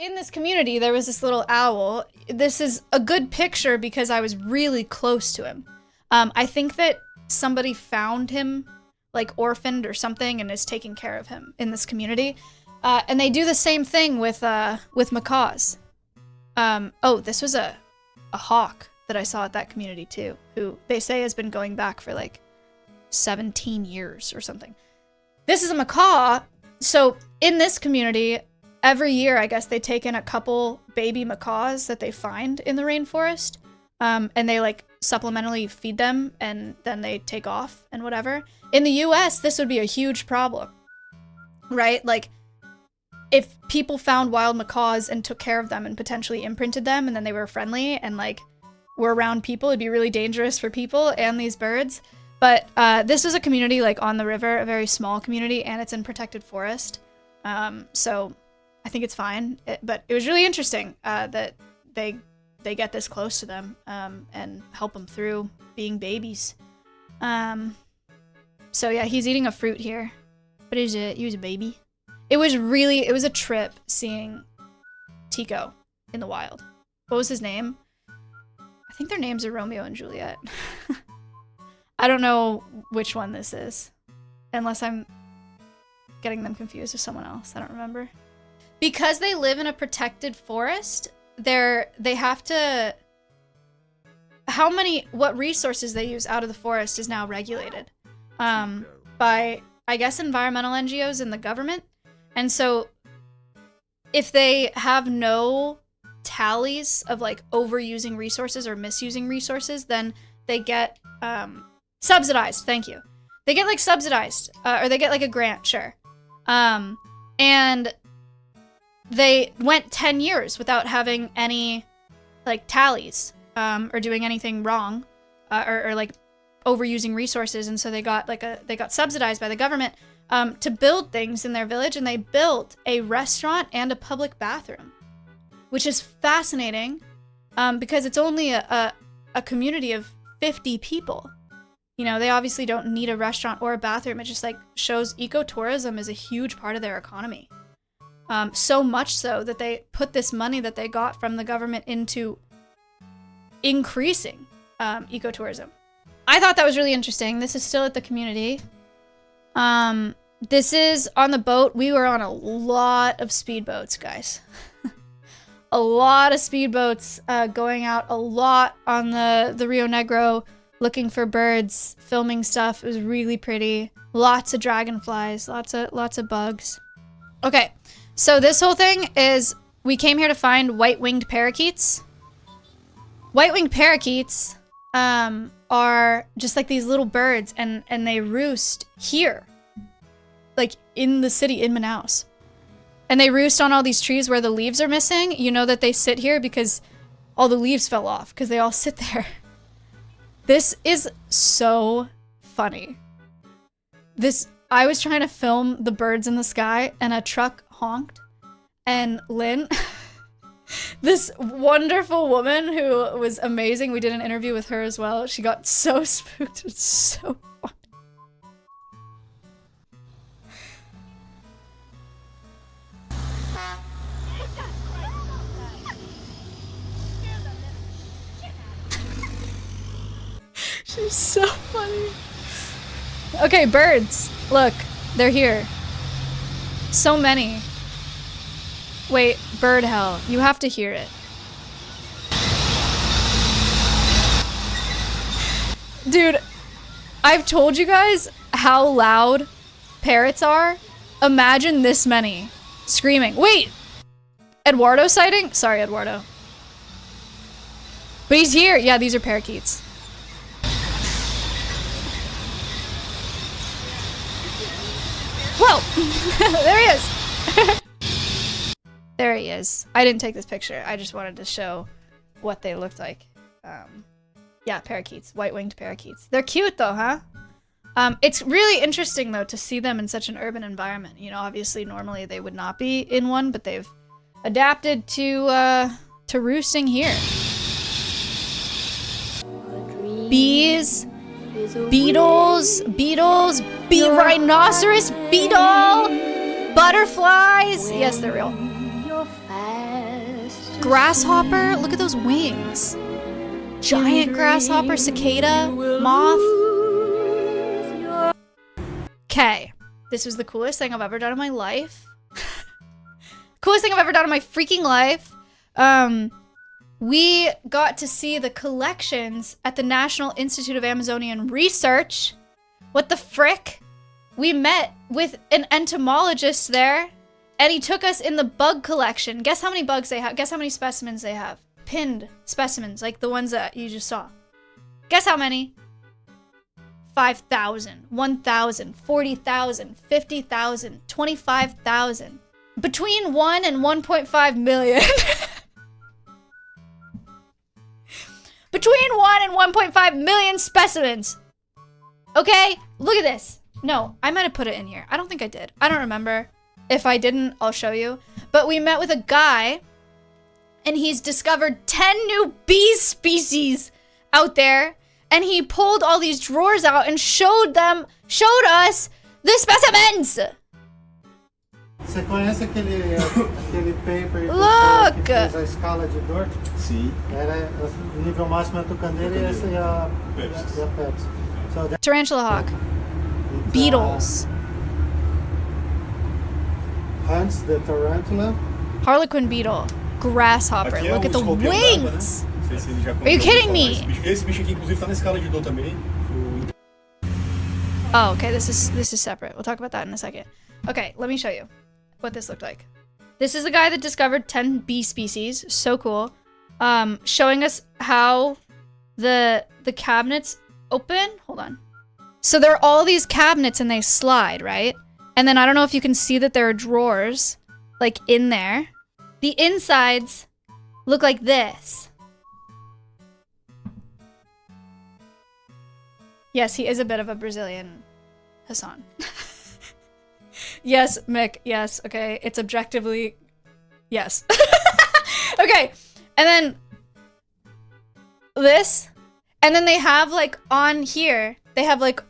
in this community, there was this little owl. This is a good picture because I was really close to him. I think that somebody found him, like orphaned or something, and is taking care of him in this community. And they do the same thing with macaws. Oh, this was a hawk that I saw at that community too, who they say has been going back for like 17 years or something. This is a macaw. So in this community, every year, I guess, they take in a couple baby macaws that they find in the rainforest, and they like supplementally feed them, and then they take off and whatever. In the US, this would be a huge problem, right? Like, if people found wild macaws and took care of them and potentially imprinted them, and then they were friendly and like were around people, it'd be really dangerous for people and these birds. But this is a community like on the river, a very small community, and it's in protected forest. So I think it's fine. But it was really interesting that they get this close to them and help them through being babies. So yeah, he's eating a fruit here. What is it? He was a baby. It was a trip seeing Tico in the wild. What was his name? I think their names are Romeo and Juliet. I don't know which one this is, unless I'm getting them confused with someone else. I don't remember. Because they live in a protected forest, they have to... what resources they use out of the forest is now regulated by, I guess, environmental NGOs and the government. And so if they have no tallies of like overusing resources or misusing resources, then they get subsidized. Thank you. They get like subsidized or they get like a grant, sure. And they went 10 years without having any like tallies or doing anything wrong or like overusing resources, and so they got subsidized by the government to build things in their village, and they built a restaurant and a public bathroom, which is fascinating because it's only a community of 50 people. You know, they obviously don't need a restaurant or a bathroom. It just like shows ecotourism is a huge part of their economy. So much so that they put this money that they got from the government into increasing ecotourism. I thought that was really interesting. This is still at the community. This is on the boat. We were on a lot of speedboats, guys. A lot of speedboats going out a lot on the Rio Negro, looking for birds, filming stuff. It was really pretty. Lots of dragonflies, lots of bugs. Okay, so this whole thing is we came here to find white-winged parakeets. White-winged parakeets are just like these little birds, and they roost here, like in the city, in Manaus. And they roost on all these trees where the leaves are missing. You know that they sit here because all the leaves fell off, because they all sit there. This is so funny. I was trying to film the birds in the sky, and a truck honked, and Lynn, this wonderful woman who was amazing, we did an interview with her as well. She got so spooked. It's so funny. She's so funny. Okay, birds. Look, they're here. So many. Wait, bird hell. You have to hear it. Dude, I've told you guys how loud parrots are. Imagine this many screaming. Wait! Eduardo sighting? Sorry, Eduardo. But he's here. Yeah, these are parakeets. Whoa! There he is! There he is. I didn't take this picture. I just wanted to show what they looked like. Yeah, parakeets. White-winged parakeets. They're cute though, huh? It's really interesting though to see them in such an urban environment. You know, obviously normally they would not be in one, but they've adapted to roosting here. Bees, beetles, rhinoceros beetle, butterflies. Yes, they're real. Grasshopper, look at those wings. Giant grasshopper, cicada, moth. Okay, this was the coolest thing I've ever done in my life. Coolest thing I've ever done in my freaking life. We got to see the collections at the National Institute of Amazonian Research. What the frick? We met with an entomologist there, and he took us in the bug collection. Guess how many bugs they have? Guess how many specimens they have? Pinned specimens, like the ones that you just saw. Guess how many? 5,000, 1,000, 40,000, 50,000, 25,000. Between 1 and 1.5 million. Between 1 and 1.5 million specimens. Okay, look at this. No, I might have put it in here. I don't think I did. I don't remember. If I didn't, I'll show you. But we met with a guy, and he's discovered 10 new bee species out there, and he pulled all these drawers out and showed us the specimens. Você conhece aquele paper Look! que fez a escala de dor? Sim. Era o nível máximo é a tucaneira e essa é a Pepsi. So Tarantula hawk. Beetles. Hunts the tarantula. Harlequin beetle. Grasshopper. Aqui é Look at the escorpião wings. d'água, né? Não sei se ele já Are you kidding me? Esse bicho aqui, inclusive, tá na escala de dor também. Oh, okay, this is separate. We'll talk about that in a second. Okay, let me show you what this looked like. This is the guy that discovered 10 bee species. So cool. Showing us how the cabinets open. Hold on. So there are all these cabinets and they slide, right? And then I don't know if you can see that there are drawers like in there. The insides look like this. Yes, he is a bit of a Brazilian Hassan. Yes, Mick, yes, okay. It's objectively... Yes. Okay, and then... This. And then they have, like, on here, they have, like,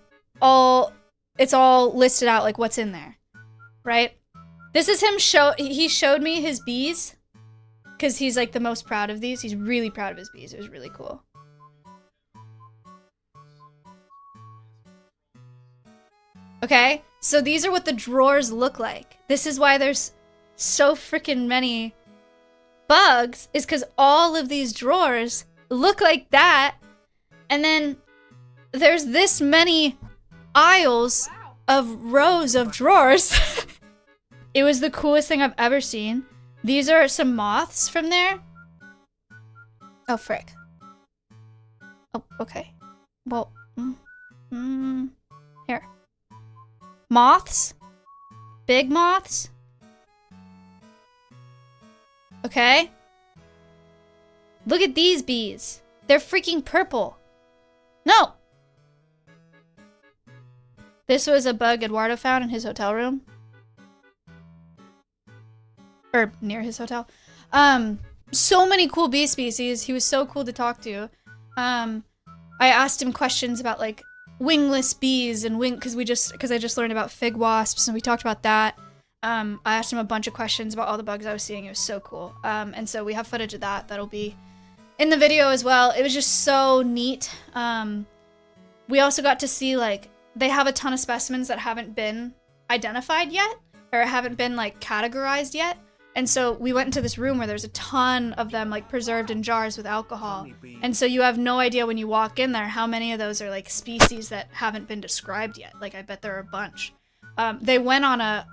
all... It's all listed out, like, what's in there. Right? This is him he showed me his bees. Because he's, like, the most proud of these. He's really proud of his bees. It was really cool. Okay, so these are what the drawers look like. This is why there's so freaking many bugs, is because all of these drawers look like that. And then there's this many aisles of rows of drawers. It was the coolest thing I've ever seen. These are some moths from there. Oh, frick. Oh, okay. Well, here. Moths. Big moths. Okay. Look at these bees. They're freaking purple. No. This was a bug Eduardo found in his hotel room. Or near his hotel. So many cool bee species. He was so cool to talk to. I asked him questions about like wingless bees and because I just learned about fig wasps and we talked about that. I asked him a bunch of questions about all the bugs I was seeing. It was so cool. And so we have footage of that. That'll be in the video as well. It was just so neat. We also got to see like they have a ton of specimens that haven't been identified yet or haven't been like categorized yet. And so we went into this room where there's a ton of them like preserved in jars with alcohol. And so you have no idea when you walk in there how many of those are like species that haven't been described yet. Like I bet there are a bunch. They went on a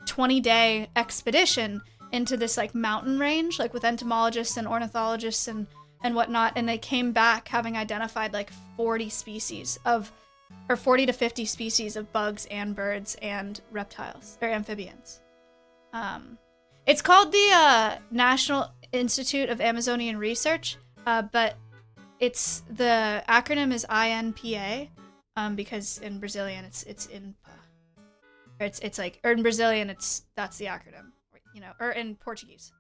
20-day expedition into this like mountain range, like with entomologists and ornithologists and whatnot. And they came back having identified like 40 species of, or 40 to 50 species of bugs and birds and reptiles or amphibians. It's called the National Institute of Amazonian Research, but the acronym is INPA, because in Brazilian it's INPA. Or it's like, or in Brazilian that's the acronym, you know, or in Portuguese.